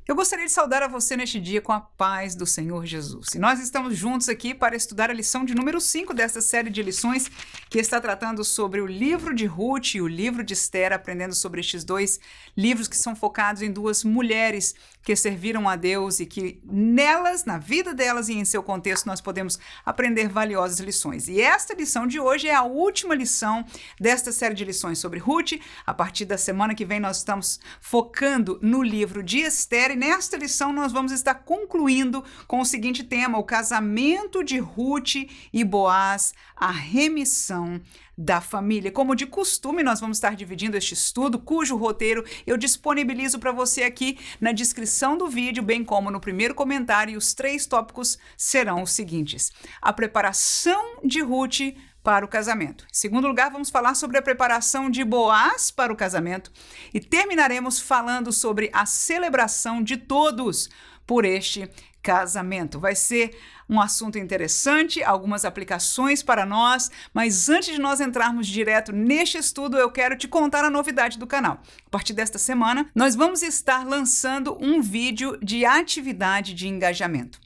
Eu gostaria de saudar a você neste dia com a paz do Senhor Jesus. E nós estamos juntos aqui para estudar a lição de número 5 desta série de lições que está tratando sobre o livro de Ruth e o livro de Esther, aprendendo sobre estes dois livros que são focados em duas mulheres que serviram a Deus e que nelas, na vida delas e em seu contexto, nós podemos aprender valiosas lições. E esta lição de hoje é a última lição desta série de lições sobre Ruth. A partir da semana que vem nós estamos focando no livro de Esther e nesta lição nós vamos estar concluindo com o seguinte tema: o casamento de Ruth e Boaz, a remissão da família. Como de costume, nós vamos estar dividindo este estudo, cujo roteiro eu disponibilizo para você aqui na descrição do vídeo, bem como no primeiro comentário, e os 3 tópicos serão os seguintes: a preparação de Ruth para o casamento. Em segundo lugar, vamos falar sobre a preparação de Boaz para o casamento e terminaremos falando sobre a celebração de todos por este casamento. Vai ser um assunto interessante, algumas aplicações para nós, mas antes de nós entrarmos direto neste estudo, eu quero te contar a novidade do canal. A partir desta semana, nós vamos estar lançando um vídeo de atividade de engajamento.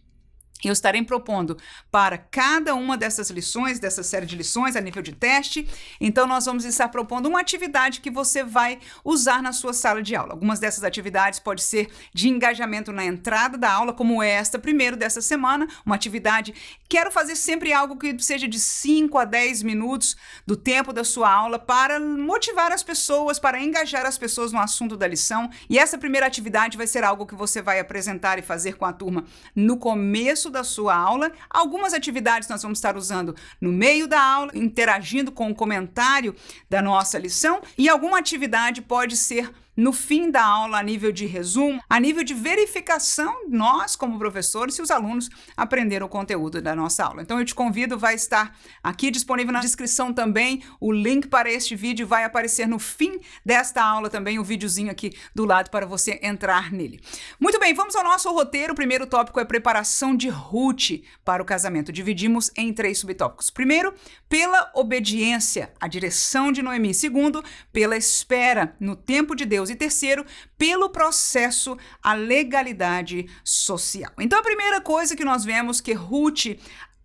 Eu estarei propondo para cada uma dessas lições, dessa série de lições a nível de teste. Então, nós vamos estar propondo uma atividade que você vai usar na sua sala de aula. Algumas dessas atividades pode ser de engajamento na entrada da aula, como esta primeiro dessa semana, uma atividade. Quero fazer sempre algo que seja de 5 a 10 minutos do tempo da sua aula para motivar as pessoas, para engajar as pessoas no assunto da lição. E essa primeira atividade vai ser algo que você vai apresentar e fazer com a turma no começo da sua aula. Algumas atividades nós vamos estar usando no meio da aula, interagindo com o comentário da nossa lição, e alguma atividade pode ser no fim da aula, a nível de resumo, a nível de verificação, nós como professores, se os alunos aprenderam o conteúdo da nossa aula. Então eu te convido, vai estar aqui disponível na descrição também, o link para este vídeo vai aparecer no fim desta aula também, o videozinho aqui do lado para você entrar nele. Muito bem, vamos ao nosso roteiro. O primeiro tópico é preparação de Ruth para o casamento. Dividimos em 3 subtópicos. Primeiro, pela obediência, a direção de Noemi. Segundo, pela espera no tempo de Deus. E terceiro, pelo processo, a legalidade social. Então, a primeira coisa que nós vemos que Ruth,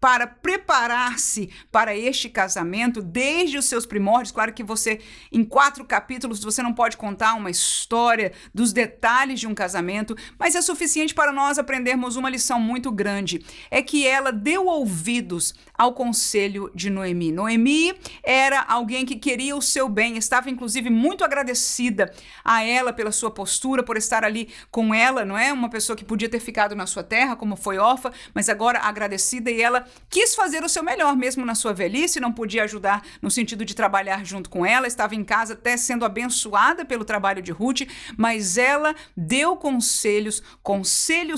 para preparar-se para este casamento, desde os seus primórdios, claro que você, em 4 capítulos, você não pode contar uma história dos detalhes de um casamento, mas é suficiente para nós aprendermos uma lição muito grande, é que ela deu ouvidos ao conselho de Noemi. Noemi era alguém que queria o seu bem, estava inclusive muito agradecida a ela pela sua postura, por estar ali com ela, não é? Uma pessoa que podia ter ficado na sua terra, como foi órfã, mas agora agradecida, e ela quis fazer o seu melhor, mesmo na sua velhice, não podia ajudar no sentido de trabalhar junto com ela, estava em casa até sendo abençoada pelo trabalho de Ruth, mas ela deu conselhos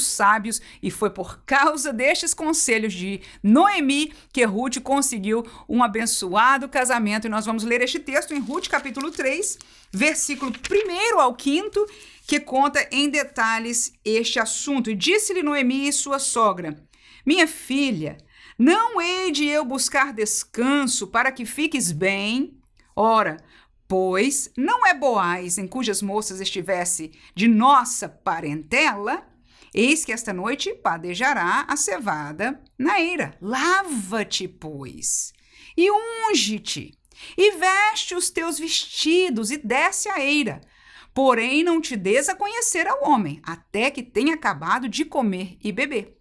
sábios, e foi por causa destes conselhos de Noemi que Ruth conseguiu um abençoado casamento. E nós vamos ler este texto em Ruth capítulo 3, versículo 1 ao 5, que conta em detalhes este assunto. E disse-lhe Noemi e sua sogra: minha filha, não hei de eu buscar descanso para que fiques bem? Ora, pois não é Boaz em cujas moças estivesse de nossa parentela? Eis que esta noite padejará a cevada na eira. Lava-te, pois, e unge-te, e veste os teus vestidos, e desce a eira. Porém, não te des a conhecer ao homem, até que tenha acabado de comer e beber.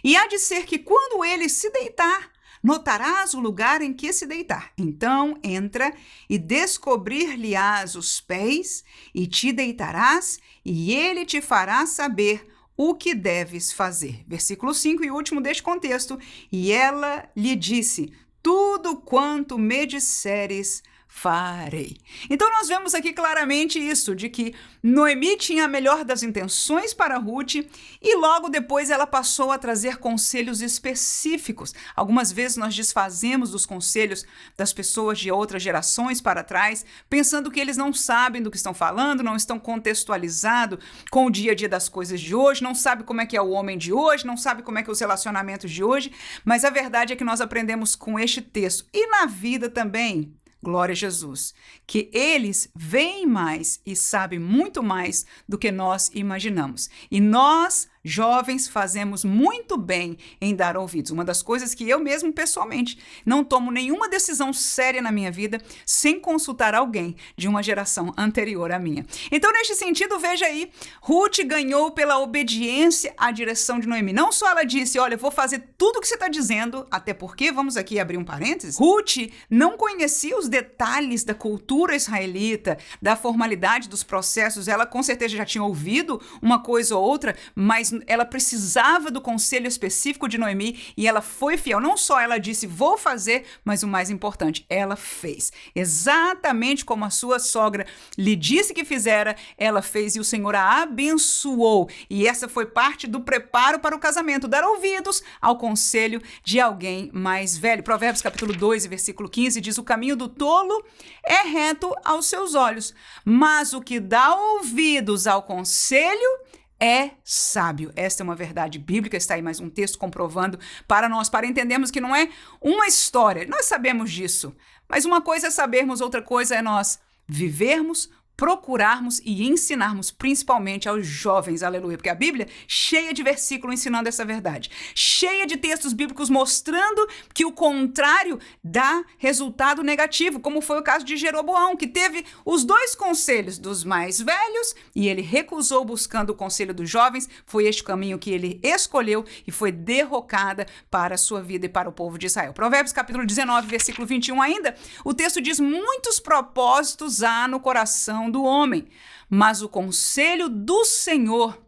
E há de ser que quando ele se deitar, notarás o lugar em que se deitar. Então entra e descobrir-lhe-ás os pés, e te deitarás, e ele te fará saber o que deves fazer. Versículo 5 e último deste contexto. E ela lhe disse: tudo quanto me disseres, farei. Então nós vemos aqui claramente isso, de que Noemi tinha a melhor das intenções para Ruth e logo depois ela passou a trazer conselhos específicos. Algumas vezes nós desfazemos dos conselhos das pessoas de outras gerações para trás, pensando que eles não sabem do que estão falando, não estão contextualizados com o dia a dia das coisas de hoje, não sabem como é que é o homem de hoje, não sabem como é que é os relacionamentos de hoje, mas a verdade é que nós aprendemos com este texto e na vida também. glória a Jesus, que eles veem mais e sabem muito mais do que nós imaginamos. E nós, jovens, fazemos muito bem em dar ouvidos. Uma das coisas que eu mesmo, pessoalmente, não tomo nenhuma decisão séria na minha vida sem consultar alguém de uma geração anterior à minha. Então, neste sentido, veja aí, Ruth ganhou pela obediência à direção de Noemi. Não só ela disse, olha, eu vou fazer tudo o que você está dizendo, até porque, vamos aqui abrir um parênteses, Ruth não conhecia os detalhes da cultura israelita, da formalidade dos processos. Ela com certeza já tinha ouvido uma coisa ou outra, mas ela precisava do conselho específico de Noemi e ela foi fiel. Não só ela disse, vou fazer, mas o mais importante, ela fez. Exatamente como a sua sogra lhe disse que fizera, ela fez e o Senhor a abençoou. E essa foi parte do preparo para o casamento, dar ouvidos ao conselho de alguém mais velho. Provérbios capítulo 2, versículo 15 diz, o caminho do tolo é reto aos seus olhos, mas o que dá ouvidos ao conselho é sábio. Esta é uma verdade bíblica, está aí mais um texto comprovando para nós, para entendermos que não é uma história. Nós sabemos disso, mas uma coisa é sabermos, outra coisa é nós vivermos, procurarmos e ensinarmos principalmente aos jovens, aleluia, porque a Bíblia é cheia de versículos ensinando essa verdade, cheia de textos bíblicos mostrando que o contrário dá resultado negativo, como foi o caso de Jeroboão, que teve os dois conselhos dos mais velhos e ele recusou buscando o conselho dos jovens. Foi este caminho que ele escolheu e foi derrocada para a sua vida e para o povo de Israel. Provérbios capítulo 19, versículo 21 ainda, o texto diz, muitos propósitos há no coração do homem, mas o conselho do Senhor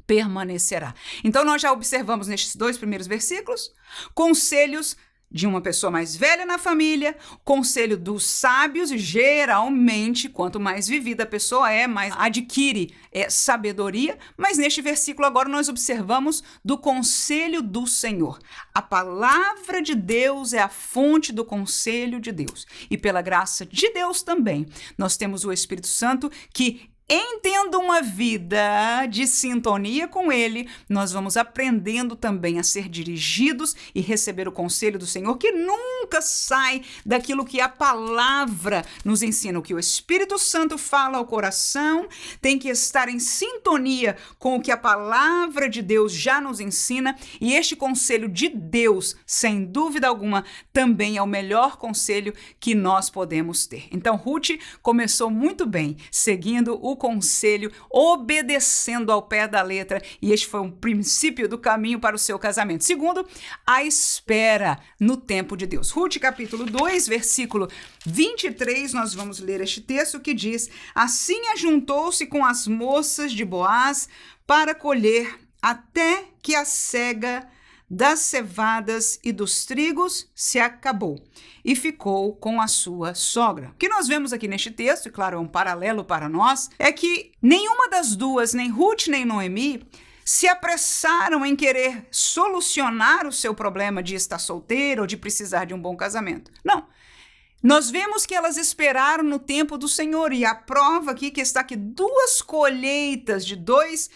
permanecerá. Então nós já observamos nestes dois primeiros versículos conselhos de uma pessoa mais velha na família, conselho dos sábios, geralmente, quanto mais vivida a pessoa é, mais adquire sabedoria, mas neste versículo agora nós observamos do conselho do Senhor. A palavra de Deus é a fonte do conselho de Deus. E pela graça de Deus também, nós temos o Espírito Santo que entendo uma vida de sintonia com Ele, nós vamos aprendendo também a ser dirigidos e receber o conselho do Senhor, que nunca sai daquilo que a palavra nos ensina. O que o Espírito Santo fala ao coração tem que estar em sintonia com o que a palavra de Deus já nos ensina, e este conselho de Deus, sem dúvida alguma, também é o melhor conselho que nós podemos ter. Então, Ruth começou muito bem, seguindo o conselho, obedecendo ao pé da letra, e este foi um princípio do caminho para o seu casamento. Segundo, a espera no tempo de Deus. Ruth, capítulo 2, versículo 23, nós vamos ler este texto que diz, assim ajuntou-se com as moças de Boaz para colher até que a cega das cevadas e dos trigos se acabou, e ficou com a sua sogra. O que nós vemos aqui neste texto, e claro, é um paralelo para nós, é que nenhuma das duas, nem Ruth nem Noemi, se apressaram em querer solucionar o seu problema de estar solteira ou de precisar de um bom casamento. Não. Nós vemos que elas esperaram no tempo do Senhor, e a prova aqui que está que duas colheitas de dois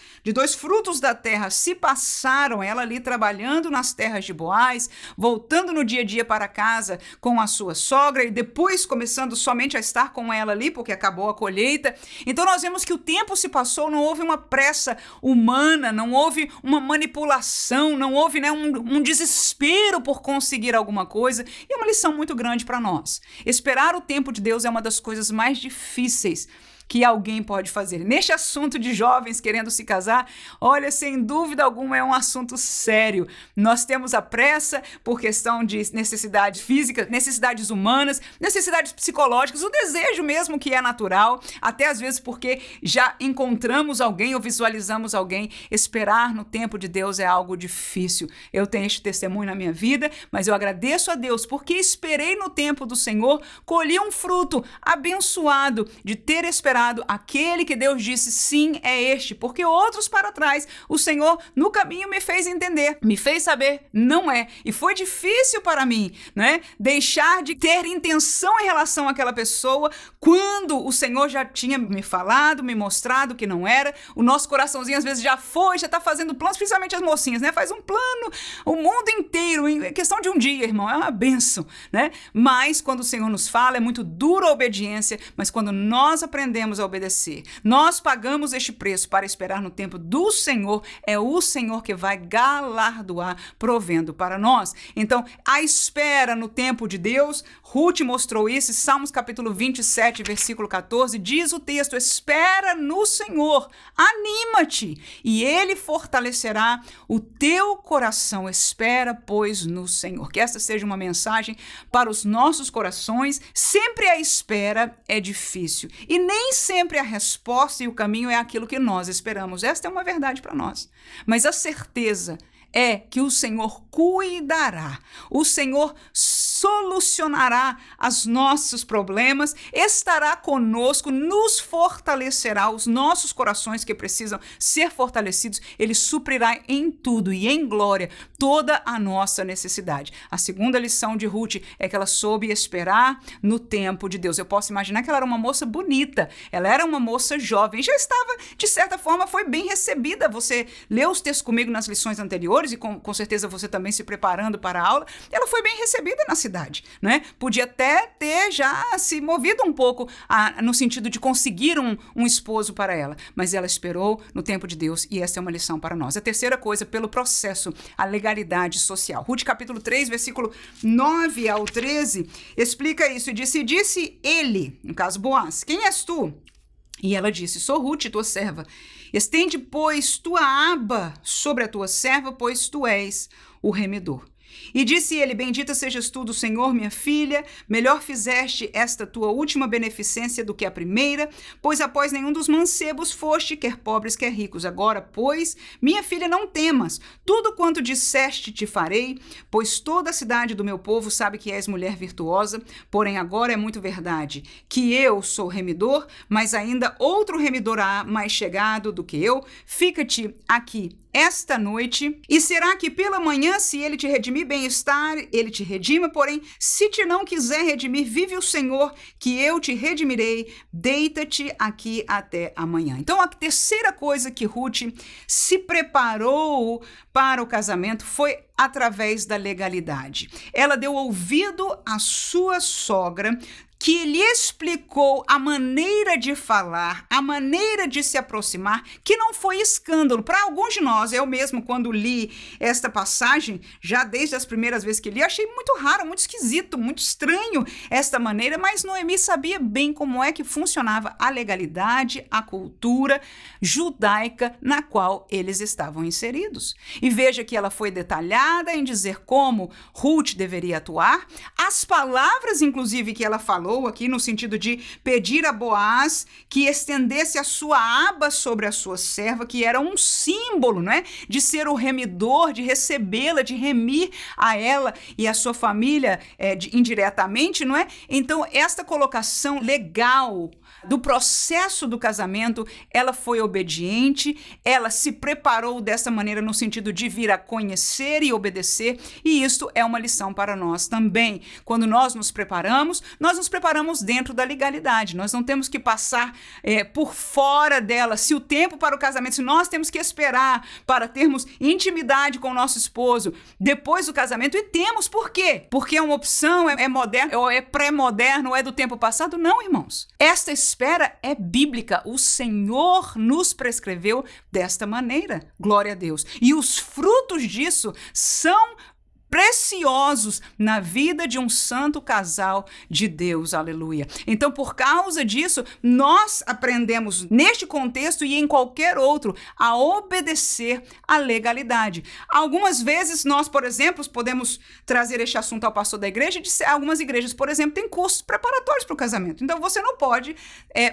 frutos da terra se passaram, ela ali trabalhando nas terras de Boaz, voltando no dia a dia para casa com a sua sogra e depois começando somente a estar com ela ali, porque acabou a colheita. Então nós vemos que o tempo se passou, não houve uma pressa humana, não houve uma manipulação, não houve um desespero por conseguir alguma coisa, e é uma lição muito grande para nós. Esperar o tempo de Deus é uma das coisas mais difíceis que alguém pode fazer. Neste assunto de jovens querendo se casar, olha, sem dúvida alguma é um assunto sério. Nós temos a pressa por questão de necessidades físicas, necessidades humanas, necessidades psicológicas, o desejo mesmo que é natural, até às vezes porque já encontramos alguém ou visualizamos alguém. Esperar no tempo de Deus é algo difícil. Eu tenho este testemunho na minha vida, mas eu agradeço a Deus porque esperei no tempo do Senhor, colhi um fruto abençoado de ter esperado considerado aquele que Deus disse, sim, é este, porque outros para trás, o Senhor no caminho me fez entender, me fez saber, não é. E foi difícil para mim, né, deixar de ter intenção em relação àquela pessoa, quando o Senhor já tinha me falado, me mostrado que não era. O nosso coraçãozinho às vezes já está fazendo planos, principalmente as mocinhas, né, faz um plano, o mundo inteiro, em questão de um dia, irmão, é uma bênção, né, mas quando o Senhor nos fala, é muito dura a obediência, mas quando nós aprendemos a obedecer, nós pagamos este preço para esperar no tempo do Senhor, é o Senhor que vai galardoar, provendo para nós. Então, a espera no tempo de Deus, Ruth mostrou isso, Salmos capítulo 27, versículo 14, diz o texto, espera no Senhor, anima-te, e Ele fortalecerá o teu coração, espera, pois, no Senhor. Que esta seja uma mensagem para os nossos corações. Sempre a espera é difícil, e nem sempre a resposta e o caminho é aquilo que nós esperamos. Esta é uma verdade para nós, mas a certeza é que o Senhor cuidará, o Senhor solucionará os nossos problemas, estará conosco, nos fortalecerá, os nossos corações que precisam ser fortalecidos, Ele suprirá em tudo e em glória toda a nossa necessidade. A segunda lição de Ruth é que ela soube esperar no tempo de Deus. Eu posso imaginar que ela era uma moça bonita, ela era uma moça jovem, já estava, de certa forma, foi bem recebida. Você leu os textos comigo nas lições anteriores, e com certeza você também se preparando para a aula, ela foi bem recebida na cidade, né? Podia até ter já se movido um pouco no sentido de conseguir um esposo para ela, mas ela esperou no tempo de Deus, e essa é uma lição para nós. A terceira coisa, pelo processo, a legalidade social. Ruth capítulo 3, versículo 9 ao 13, explica isso, e disse ele, no caso Boaz, quem és tu? E ela disse, sou Ruth, tua serva. Estende, pois, tua aba sobre a tua serva, pois tu és o remedor. E disse ele, bendita sejas tu do Senhor, minha filha, melhor fizeste esta tua última beneficência do que a primeira, pois após nenhum dos mancebos foste, quer pobres, quer ricos. Agora, pois, minha filha, não temas, tudo quanto disseste te farei, pois toda a cidade do meu povo sabe que és mulher virtuosa, porém agora é muito verdade, que eu sou remidor, mas ainda outro remidor há mais chegado do que eu, fica-te aqui esta noite, e será que pela manhã, se ele te redimir bem-estar, ele te redima, porém, se te não quiser redimir, vive o Senhor, que eu te redimirei, deita-te aqui até amanhã. Então, a terceira coisa que Ruth se preparou para o casamento foi através da legalidade. Ela deu ouvido à sua sogra, que lhe explicou a maneira de falar, a maneira de se aproximar, que não foi escândalo. Para alguns de nós, eu mesmo, quando li esta passagem, já desde as primeiras vezes que li, achei muito raro, muito esquisito, muito estranho esta maneira, mas Noemi sabia bem como é que funcionava a legalidade, a cultura judaica na qual eles estavam inseridos. E veja que ela foi detalhada em dizer como Ruth deveria atuar, as palavras, inclusive, que ela falou aqui no sentido de pedir a Boaz que estendesse a sua aba sobre a sua serva, que era um símbolo, né, de ser o remidor, de recebê-la, de remir a ela e a sua família indiretamente, não é? Então, esta colocação legal do processo do casamento, ela foi obediente, ela se preparou dessa maneira no sentido de vir a conhecer e obedecer, e isto é uma lição para nós também. Quando nós nos preparamos dentro da legalidade, nós não temos que passar por fora dela. Se o tempo para o casamento, se nós temos que esperar para termos intimidade com o nosso esposo depois do casamento, e temos, por quê? Porque é uma opção, é moderno, ou é pré-moderno, ou é do tempo passado? Não, irmãos. Esta espera é bíblica. O Senhor nos prescreveu desta maneira. Glória a Deus. E os frutos disso são preciosos na vida de um santo casal de Deus, aleluia. Então, por causa disso, nós aprendemos neste contexto e em qualquer outro a obedecer à legalidade. Algumas vezes nós, por exemplo, podemos trazer este assunto ao pastor da igreja, algumas igrejas, por exemplo, têm cursos preparatórios para o casamento. Então, você não pode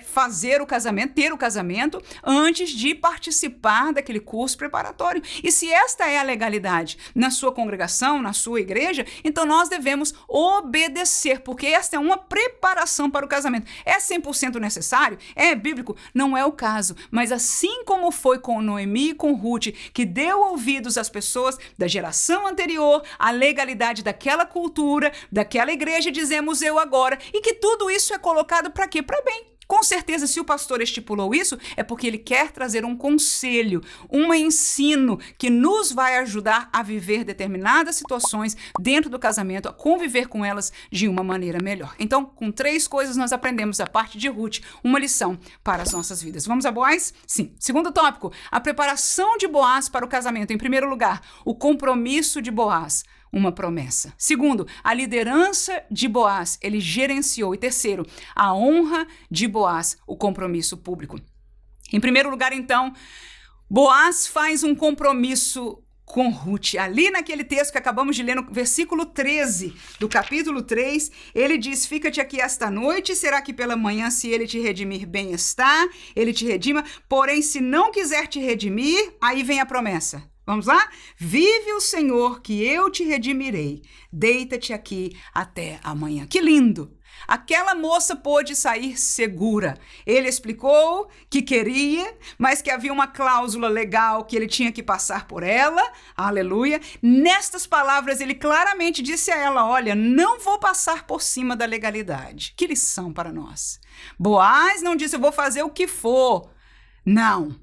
fazer o casamento, ter o casamento, antes de participar daquele curso preparatório. E se esta é a legalidade na sua congregação, na na sua igreja, então nós devemos obedecer, porque esta é uma preparação para o casamento. É 100% necessário? É bíblico? Não é o caso. Mas assim como foi com Noemi e com Ruth, que deu ouvidos às pessoas da geração anterior, à legalidade daquela cultura, daquela igreja, dizemos eu agora, e que tudo isso é colocado para quê? Para bem. Com certeza, se o pastor estipulou isso, é porque ele quer trazer um conselho, um ensino que nos vai ajudar a viver determinadas situações dentro do casamento, a conviver com elas de uma maneira melhor. Então, com 3 coisas nós aprendemos da parte de Ruth, uma lição para as nossas vidas. Vamos a Boaz? Sim. Segundo tópico, a preparação de Boaz para o casamento. Em primeiro lugar, o compromisso de Boaz. Uma promessa. Segundo, a liderança de Boaz, ele gerenciou. E terceiro, a honra de Boaz, o compromisso público. Em primeiro lugar, então, Boaz faz um compromisso com Ruth. Ali naquele texto que acabamos de ler, no versículo 13 do capítulo 3, ele diz, fica-te aqui esta noite, será que pela manhã, se ele te redimir, bem está, ele te redima, porém, se não quiser te redimir, aí vem a promessa. Vamos lá? Vive o Senhor que eu te redimirei. Deita-te aqui até amanhã. Que lindo! Aquela moça pôde sair segura. Ele explicou que queria, mas que havia uma cláusula legal que ele tinha que passar por ela. Aleluia. Nestas palavras, ele claramente disse a ela, olha, não vou passar por cima da legalidade. Que lição para nós. Boaz não disse, eu vou fazer o que for. Não.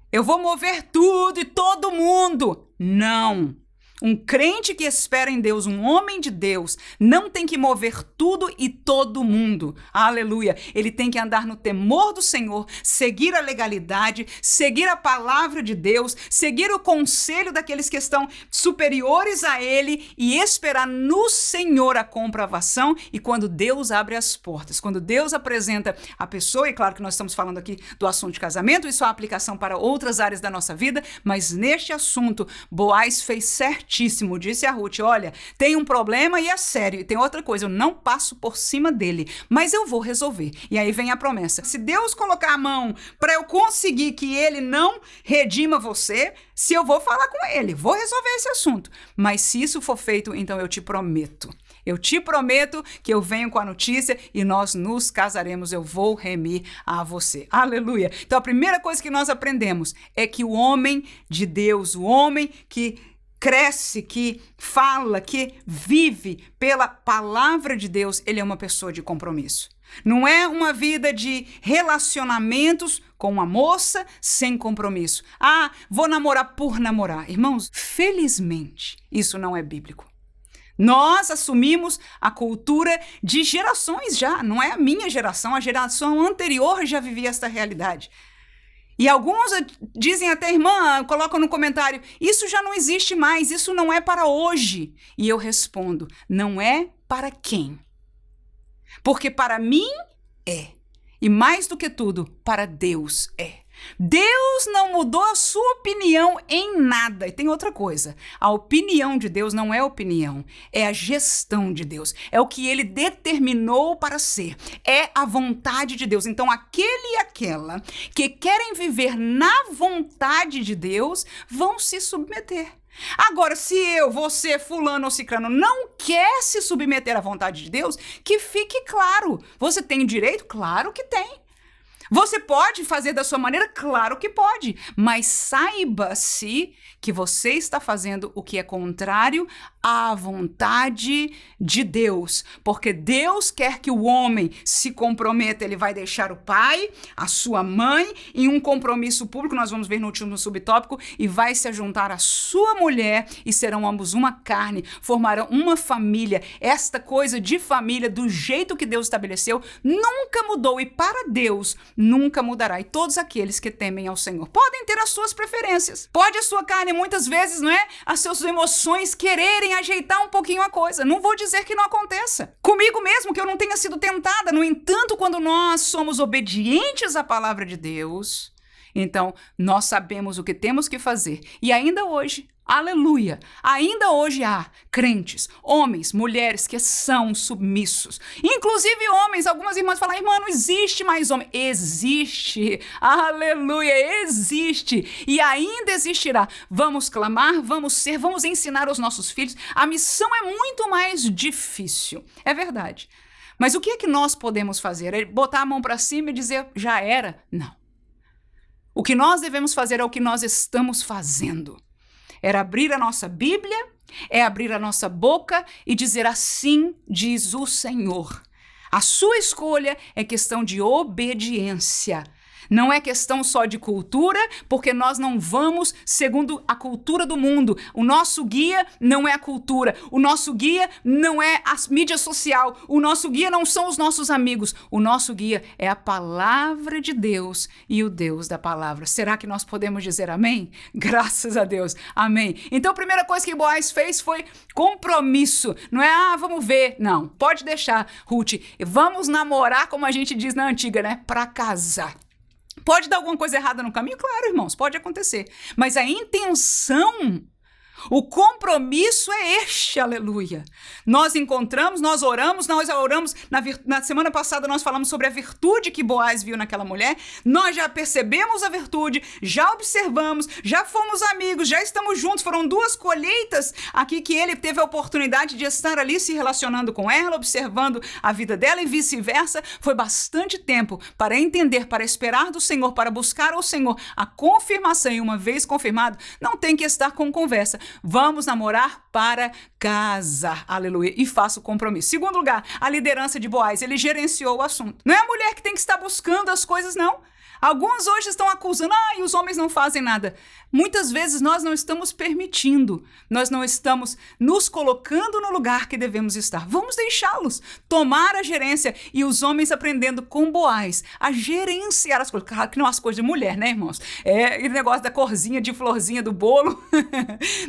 Eu vou mover tudo e todo mundo. Não. Um crente que espera em Deus, um homem de Deus, não tem que mover tudo e todo mundo. Aleluia. Ele tem que andar no temor do Senhor, seguir a legalidade, seguir a palavra de Deus, seguir o conselho daqueles que estão superiores a ele e esperar no Senhor a comprovação. E quando Deus abre as portas, quando Deus apresenta a pessoa, e claro que nós estamos falando aqui do assunto de casamento, isso é aplicação para outras áreas da nossa vida, mas neste assunto, Boaz fez certo. Disse a Ruth, olha, tem um problema e é sério. E tem outra coisa, eu não passo por cima dele, mas eu vou resolver. E aí vem a promessa. Se Deus colocar a mão para eu conseguir que ele não redima você, se eu vou falar com ele, vou resolver esse assunto. Mas se isso for feito, então eu te prometo. Eu te prometo que eu venho com a notícia e nós nos casaremos, eu vou remir a você. Aleluia. Então a primeira coisa que nós aprendemos é que o homem de Deus, o homem que cresce, que fala, que vive pela palavra de Deus, ele é uma pessoa de compromisso. Não é uma vida de relacionamentos com uma moça sem compromisso. Ah, vou namorar por namorar. Irmãos, felizmente, isso não é bíblico. Nós assumimos a cultura de gerações já. Não é a minha geração, a geração anterior já vivia esta realidade. E alguns dizem até, irmã, colocam no comentário, isso já não existe mais, isso não é para hoje. E eu respondo, não é para quem? Porque para mim é. E mais do que tudo, para Deus é. Deus não mudou a sua opinião em nada. E tem outra coisa, a opinião de Deus não é opinião, é a gestão de Deus, é o que ele determinou para ser, é a vontade de Deus. Então aquele e aquela que querem viver na vontade de Deus vão se submeter. Agora, se eu, você, fulano ou ciclano não quer se submeter à vontade de Deus, que fique claro, você tem direito? Claro que tem. Você pode fazer da sua maneira? Claro que pode, mas saiba-se que você está fazendo o que é contrário à vontade de Deus, porque Deus quer que o homem se comprometa, ele vai deixar o pai, a sua mãe, em um compromisso público, nós vamos ver no último subtópico, e vai se juntar à sua mulher, e serão ambos uma carne, formarão uma família. Esta coisa de família, do jeito que Deus estabeleceu, nunca mudou, e para Deus nunca mudará. E todos aqueles que temem ao Senhor podem ter as suas preferências. Pode a sua carne, muitas vezes, não é? As suas emoções quererem ajeitar um pouquinho a coisa. Não vou dizer que não aconteça. Comigo mesmo, que eu não tenha sido tentada. No entanto, quando nós somos obedientes à palavra de Deus, Então, nós sabemos o que temos que fazer. E ainda hoje, aleluia, ainda hoje há crentes, homens, mulheres que são submissos. Inclusive homens, algumas irmãs falam, irmã, não existe mais homem. Existe, aleluia, existe e ainda existirá. Vamos clamar, vamos ensinar aos nossos filhos. A missão é muito mais difícil, é verdade. Mas o que é que nós podemos fazer? É botar a mão para cima e dizer, já era? Não. O que nós devemos fazer é o que nós estamos fazendo. Era abrir a nossa Bíblia, é abrir a nossa boca e dizer assim diz o Senhor. A sua escolha é questão de obediência. Não é questão só de cultura, porque nós não vamos segundo a cultura do mundo. O nosso guia não é a cultura. O nosso guia não é a mídia social. O nosso guia não são os nossos amigos. O nosso guia é a palavra de Deus e o Deus da palavra. Será que nós podemos dizer amém? Graças a Deus. Amém. Então a primeira coisa que Boaz fez foi compromisso. Não é, vamos ver. Não, pode deixar, Ruth. Vamos namorar, como a gente diz na antiga, né? Para casar. Pode dar alguma coisa errada no caminho? Claro, irmãos, pode acontecer. Mas a intenção, o compromisso é este, aleluia. Nós encontramos, nós oramos na semana passada nós falamos sobre a virtude que Boaz viu naquela mulher, nós já percebemos a virtude, já observamos, já fomos amigos, já estamos juntos, foram 2 colheitas aqui que ele teve a oportunidade de estar ali se relacionando com ela, observando a vida dela e vice-versa. Foi bastante tempo para entender, para esperar do Senhor, para buscar ao Senhor a confirmação, e uma vez confirmado, não tem que estar com conversa. Vamos namorar para casar, aleluia, e faça o compromisso. Segundo lugar, a liderança de Boaz, ele gerenciou o assunto. Não é a mulher que tem que estar buscando as coisas, não. Alguns hoje estão acusando, e os homens não fazem nada. Muitas vezes nós não estamos permitindo, nós não estamos nos colocando no lugar que devemos estar. Vamos deixá-los tomar a gerência e os homens aprendendo com Boaz a gerenciar as coisas. Claro que não as coisas de mulher, né, irmãos? O negócio da corzinha, de florzinha do bolo.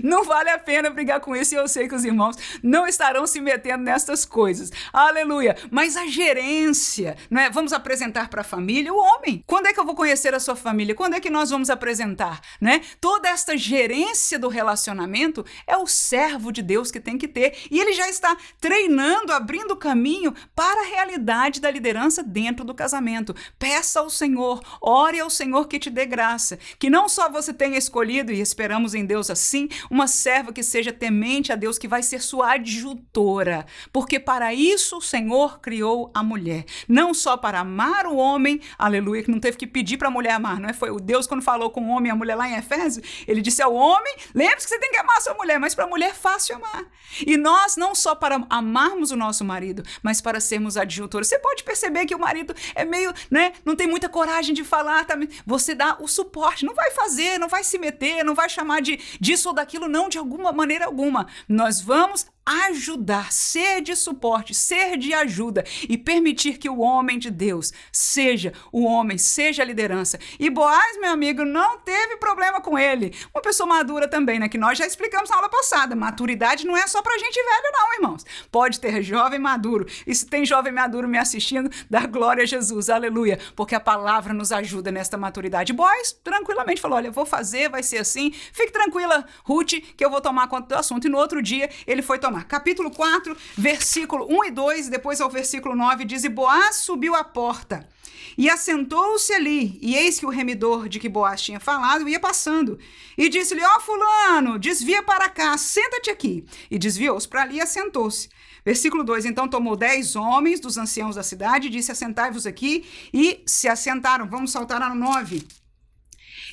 Não vale a pena brigar com isso e eu sei que os irmãos não estarão se metendo nessas coisas. Aleluia! Mas a gerência, não é? Vamos apresentar para a família o homem. Quando é que eu vou conhecer a sua família? Quando é que nós vamos apresentar, né? Toda esta gerência do relacionamento é o servo de Deus que tem que ter. E ele já está treinando, abrindo caminho para a realidade da liderança dentro do casamento. Peça ao Senhor, ore ao Senhor que te dê graça. Que não só você tenha escolhido, e esperamos em Deus assim, uma serva que seja temente a Deus, que vai ser sua adjutora. Porque para isso o Senhor criou a mulher. Não só para amar o homem, aleluia, que não teve que pedir para a mulher amar, não é? Foi o Deus quando falou com o homem e a mulher lá em Efésios, ele disse ao homem, lembre-se que você tem que amar a sua mulher, mas para a mulher é fácil amar. E nós não só para amarmos o nosso marido, mas para sermos adjutores. Você pode perceber que o marido é meio, né, não tem muita coragem de falar, tá? Você dá o suporte, não vai fazer, não vai se meter, não vai chamar disso ou daquilo, não, de alguma maneira alguma. Nós vamos ajudar, ser de suporte, ser de ajuda e permitir que o homem de Deus seja o homem, seja a liderança. E Boaz, meu amigo, não teve problema com ele. Uma pessoa madura também, né? Que nós já explicamos na aula passada. Maturidade não é só pra gente velho, não, irmãos. Pode ter jovem maduro. E se tem jovem maduro me assistindo, dá glória a Jesus, aleluia. Porque a palavra nos ajuda nesta maturidade. Boaz tranquilamente falou, olha, eu vou fazer, vai ser assim. Fique tranquila, Ruth, que eu vou tomar conta do assunto. E no outro dia, ele foi tomar. Capítulo 4, versículo 1 e 2, depois ao versículo 9, diz, e Boaz subiu à porta e assentou-se ali, e eis que o remidor de que Boaz tinha falado ia passando, e disse-lhe, fulano, desvia para cá, senta-te aqui. E desviou-se para ali e assentou-se. Versículo 2, então tomou 10 homens dos anciãos da cidade e disse, assentai-vos aqui, e se assentaram. Vamos saltar no 9.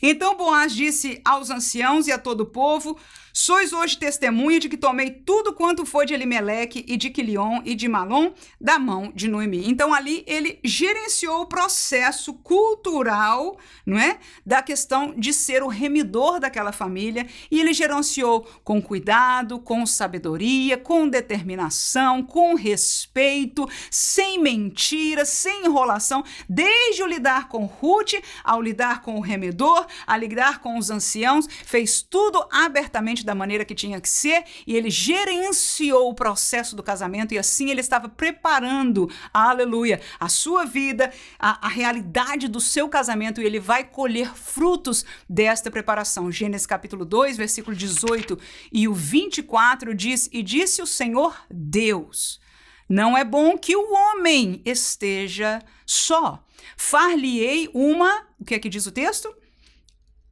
Então Boaz disse aos anciãos e a todo o povo, sois hoje testemunha de que tomei tudo quanto foi de Elimeleque e de Quilion e de Malom da mão de Noemi. Então ali ele gerenciou o processo cultural, não é? Da questão de ser o remidor daquela família, e ele gerenciou com cuidado, com sabedoria, com determinação, com respeito, sem mentira, sem enrolação, desde o lidar com Ruth, ao lidar com o remidor, Senhor, a lidar com os anciãos, fez tudo abertamente da maneira que tinha que ser, e ele gerenciou o processo do casamento, e assim ele estava preparando, aleluia, a sua vida, a realidade do seu casamento, e ele vai colher frutos desta preparação. Gênesis capítulo 2, versículo 18 e o 24 diz: e disse o Senhor Deus, não é bom que o homem esteja só. Far-lhe-ei uma, o que é que diz o texto?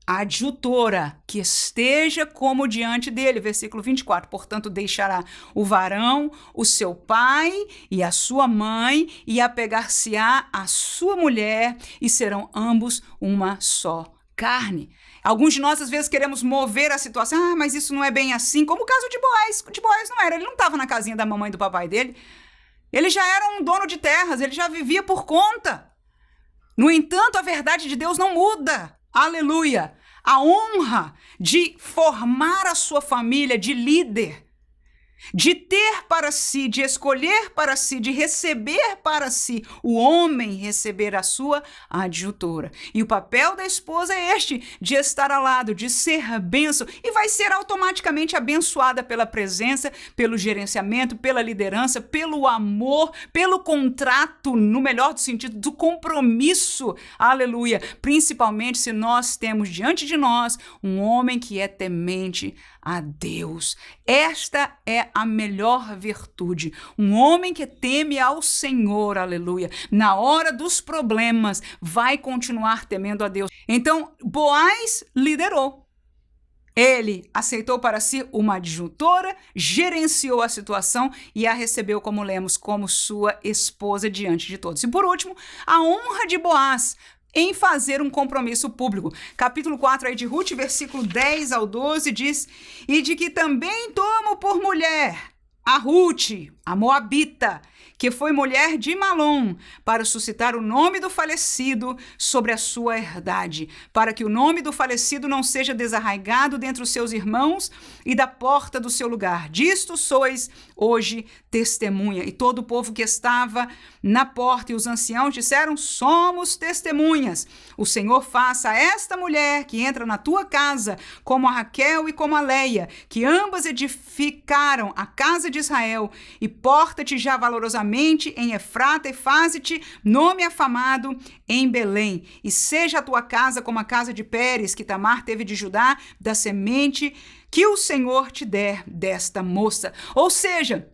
Adjutora, que esteja como diante dele. Versículo 24. Portanto, deixará o varão, o seu pai e a sua mãe, e apegar-se-á à sua mulher, e serão ambos uma só carne. Alguns de nós, às vezes, queremos mover a situação. Mas isso não é bem assim. Como o caso de Boaz. De Boaz não era. Ele não estava na casinha da mamãe e do papai dele. Ele já era um dono de terras. Ele já vivia por conta. No entanto, a verdade de Deus não muda. Aleluia! A honra de formar a sua família de líder, de ter para si, de escolher para si, de receber para si, o homem receber a sua adjutora. E o papel da esposa é este, de estar ao lado, de ser bênção, e vai ser automaticamente abençoada pela presença, pelo gerenciamento, pela liderança, pelo amor, pelo contrato, no melhor do sentido, do compromisso, aleluia, principalmente se nós temos diante de nós um homem que é temente a Deus. Esta é a melhor virtude. Um homem que teme ao Senhor, aleluia, na hora dos problemas, vai continuar temendo a Deus. Então, Boaz liderou. Ele aceitou para si uma adjutora, gerenciou a situação e a recebeu, como lemos, como sua esposa diante de todos. E por último, a honra de Boaz em fazer um compromisso público. Capítulo 4 aí de Ruth, versículo 10 ao 12 diz: e de que também tomo por mulher a Ruth, a moabita, que foi mulher de Malom, para suscitar o nome do falecido sobre a sua herdade, para que o nome do falecido não seja desarraigado dentre os seus irmãos e da porta do seu lugar. Disto sois hoje testemunha. E todo o povo que estava na porta e os anciãos disseram: somos testemunhas. O Senhor faça a esta mulher que entra na tua casa, como a Raquel e como a Leia, que ambas edificaram a casa de Israel, e porta-te já valorosamente em Efrata, e faze-te nome afamado em Belém, e seja a tua casa como a casa de Pérez, que Tamar teve de Judá, da semente que o Senhor te der desta moça. Ou seja,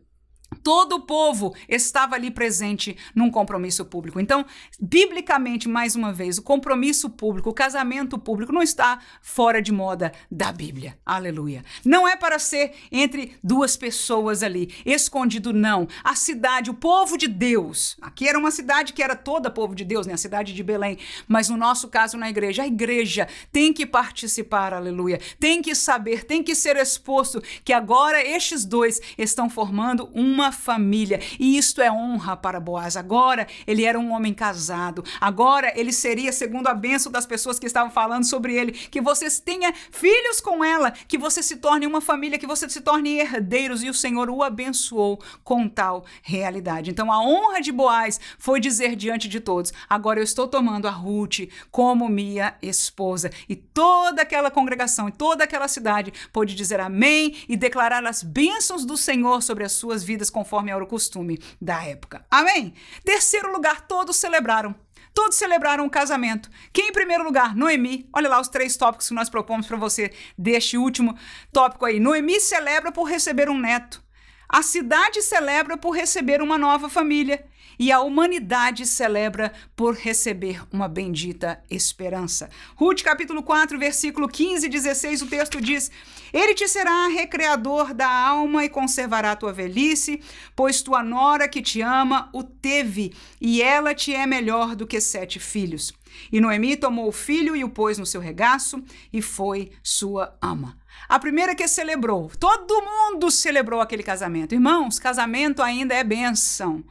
todo o povo estava ali presente num compromisso público. Então, biblicamente, mais uma vez, o compromisso público, o casamento público não está fora de moda da Bíblia. Aleluia. Não é para ser entre duas pessoas ali, escondido, não. A cidade, o povo de Deus. Aqui era uma cidade que era toda povo de Deus, né? A cidade de Belém. Mas no nosso caso, na igreja, a igreja tem que participar, aleluia. Tem que saber, tem que ser exposto que agora estes dois estão formando uma família, e isto é honra para Boaz. Agora ele era um homem casado, agora ele seria, segundo a bênção das pessoas que estavam falando sobre ele, que você tenha filhos com ela, que você se torne uma família, que você se torne herdeiros, e o Senhor o abençoou com tal realidade. Então a honra de Boaz foi dizer diante de todos: agora eu estou tomando a Ruth como minha esposa. E toda aquela congregação e toda aquela cidade pôde dizer amém e declarar as bênçãos do Senhor sobre as suas vidas, conforme era o costume da época. Amém? Terceiro lugar, todos celebraram. Todos celebraram o casamento. Quem em primeiro lugar? Noemi. Olha lá os 3 tópicos que nós propomos para você deste último tópico aí. Noemi celebra por receber um neto. A cidade celebra por receber uma nova família. E a humanidade celebra por receber uma bendita esperança. Ruth, capítulo 4, versículo 15 e 16, o texto diz: ele te será recreador da alma e conservará tua velhice, pois tua nora que te ama o teve, e ela te é melhor do que 7 filhos. E Noemi tomou o filho e o pôs no seu regaço, e foi sua ama. A primeira que celebrou, todo mundo celebrou aquele casamento. Irmãos, casamento ainda é bênção.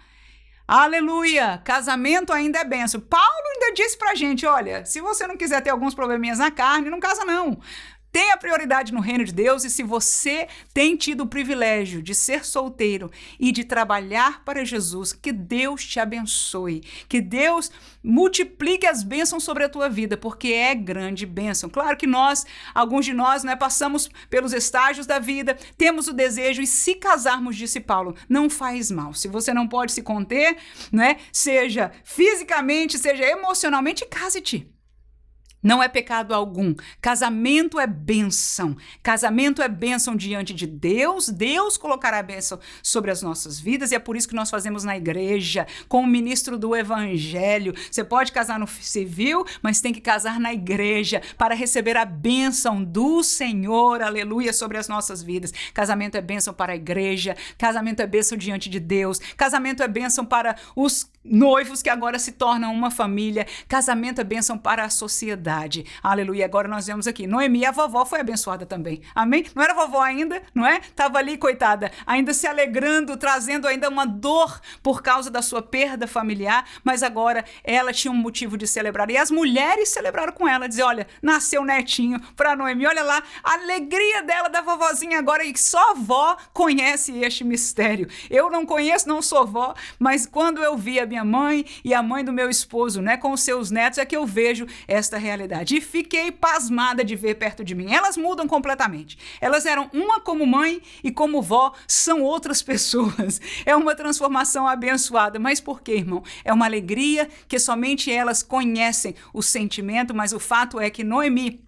Aleluia! Casamento ainda é bênção. Paulo ainda disse pra gente: olha, se você não quiser ter alguns probleminhas na carne, não casa não. tenha prioridade no reino de Deus, e se você tem tido o privilégio de ser solteiro e de trabalhar para Jesus, que Deus te abençoe, que Deus multiplique as bênçãos sobre a tua vida, porque é grande bênção. Claro que alguns de nós, né, passamos pelos estágios da vida, temos o desejo, e se casarmos, disse Paulo, não faz mal. Se você não pode se conter, né, seja fisicamente, seja emocionalmente, case-te. Não é pecado algum. Casamento é bênção. Casamento é bênção diante de Deus. Deus colocará a bênção sobre as nossas vidas, e é por isso que nós fazemos na igreja, com o ministro do evangelho. Você pode casar no civil, mas tem que casar na igreja para receber a bênção do Senhor, aleluia, sobre as nossas vidas. Casamento é bênção para a igreja. Casamento é bênção diante de Deus. Casamento é bênção para os noivos que agora se tornam uma família. Casamento é bênção para a sociedade. Aleluia. Agora nós vemos aqui, Noemi, a vovó, foi abençoada também. Amém? Não era vovó ainda, não é? Estava ali, coitada, ainda se alegrando, trazendo ainda uma dor por causa da sua perda familiar, mas agora ela tinha um motivo de celebrar. E as mulheres celebraram com ela, dizer, olha, nasceu netinho para Noemi. Olha lá, a alegria dela, da vovozinha agora, e só vó conhece este mistério. Eu não conheço, não sou vó, mas quando eu vi a minha mãe e a mãe do meu esposo, né, com os seus netos, é que eu vejo esta realidade. E fiquei pasmada de ver perto de mim. Elas mudam completamente. Elas eram uma como mãe e como vó, são outras pessoas. É uma transformação abençoada. Mas por quê, irmão? É uma alegria que somente elas conhecem o sentimento, mas o fato é que Noemi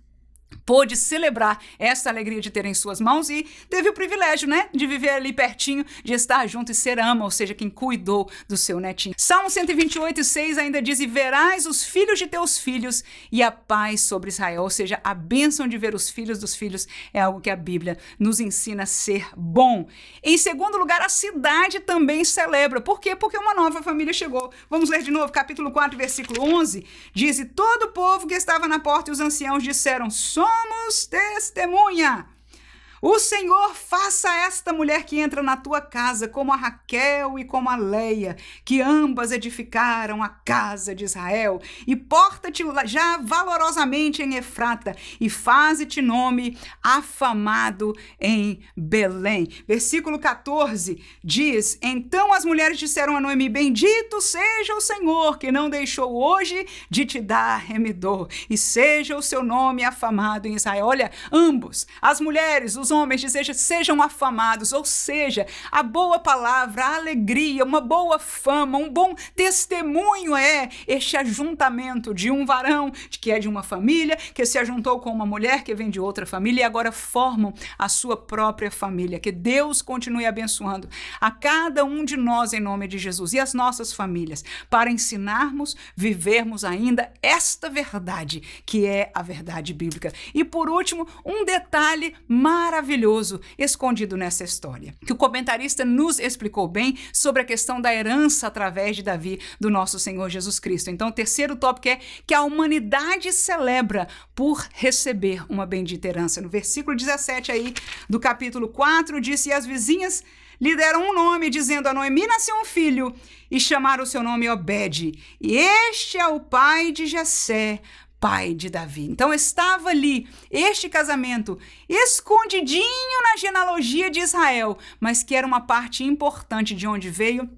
pôde celebrar essa alegria de ter em suas mãos e teve o privilégio, né, de viver ali pertinho, de estar junto e ser ama, ou seja, quem cuidou do seu netinho. Salmo 128:6 ainda diz, e verás os filhos de teus filhos e a paz sobre Israel, ou seja, a bênção de ver os filhos dos filhos é algo que a Bíblia nos ensina a ser bom. Em segundo lugar, a cidade também celebra. Por quê? Porque uma nova família chegou. Vamos ler de novo, capítulo 4, versículo 11, diz, e todo o povo que estava na porta e os anciãos disseram, somos testemunha. O Senhor faça esta mulher que entra na tua casa como a Raquel e como a Leia, que ambas edificaram a casa de Israel, e porta-te já valorosamente em Efrata, e faze-te nome afamado em Belém. Versículo 14 diz, então as mulheres disseram a Noemi, bendito seja o Senhor, que não deixou hoje de te dar remedor, e seja o seu nome afamado em Israel. Olha, ambos, as mulheres, os homens, sejam afamados, ou seja, a boa palavra, a alegria, uma boa fama, um bom testemunho é este ajuntamento de um varão que é de uma família, que se ajuntou com uma mulher que vem de outra família e agora formam a sua própria família. Que Deus continue abençoando a cada um de nós em nome de Jesus e as nossas famílias, para ensinarmos, vivermos ainda esta verdade, que é a verdade bíblica. E por último, um detalhe maravilhoso escondido nessa história, que o comentarista nos explicou bem sobre a questão da herança através de Davi do nosso Senhor Jesus Cristo. Então, o terceiro tópico é que a humanidade celebra por receber uma bendita herança. No versículo 17 aí do capítulo 4, disse, e as vizinhas lhe deram um nome, dizendo, a Noemi nasceu um filho, e chamaram o seu nome Obed, e este é o pai de Jessé, pai de Davi. Então estava ali este casamento escondidinho na genealogia de Israel, mas que era uma parte importante de onde veio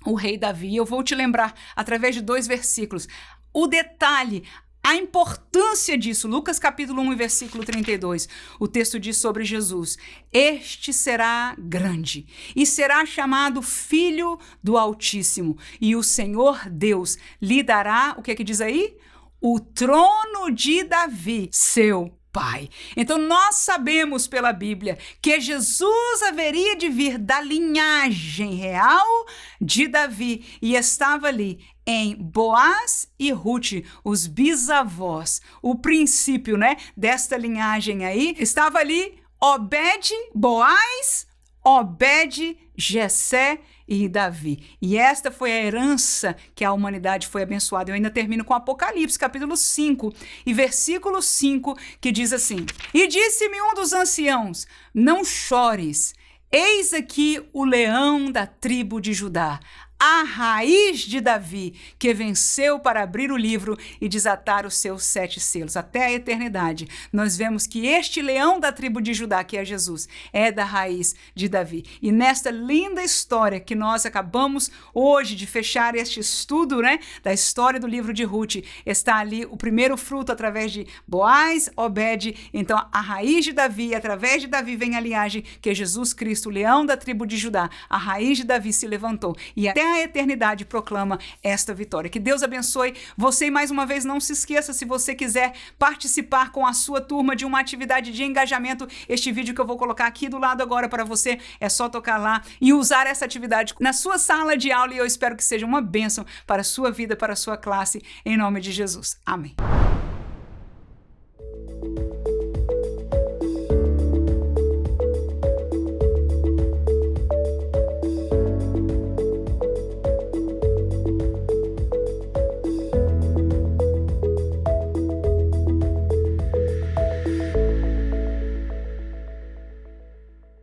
o rei Davi. Eu vou te lembrar através de 2 versículos o detalhe, a importância disso. Lucas capítulo 1 e versículo 32, o texto diz sobre Jesus, este será grande e será chamado Filho do Altíssimo, e o Senhor Deus lhe dará, o que é que diz aí? O trono de Davi, seu pai. Então nós sabemos pela Bíblia que Jesus haveria de vir da linhagem real de Davi e estava ali em Boaz e Ruth, os bisavós, o princípio, né, desta linhagem aí, estava ali Obed, Boaz, Obed, Jessé e Davi. E esta foi a herança que a humanidade foi abençoada. Eu ainda termino com Apocalipse, capítulo 5, e versículo 5, que diz assim, e disse-me um dos anciãos, não chores, eis aqui o leão da tribo de Judá, a raiz de Davi, que venceu para abrir o livro e desatar os seus 7 selos. Até a eternidade, nós vemos que este leão da tribo de Judá, que é Jesus, é da raiz de Davi. E nesta linda história que nós acabamos hoje de fechar este estudo, né, da história do livro de Ruth, está ali o primeiro fruto através de Boaz, Obed. Então, a raiz de Davi, e através de Davi vem a linhagem que é Jesus Cristo, o leão da tribo de Judá. A raiz de Davi se levantou e até a eternidade proclama esta vitória. Que Deus abençoe você e mais uma vez não se esqueça, se você quiser participar com a sua turma de uma atividade de engajamento, este vídeo que eu vou colocar aqui do lado agora para você, é só tocar lá e usar essa atividade na sua sala de aula, e eu espero que seja uma bênção para a sua vida, para a sua classe, em nome de Jesus. Amém.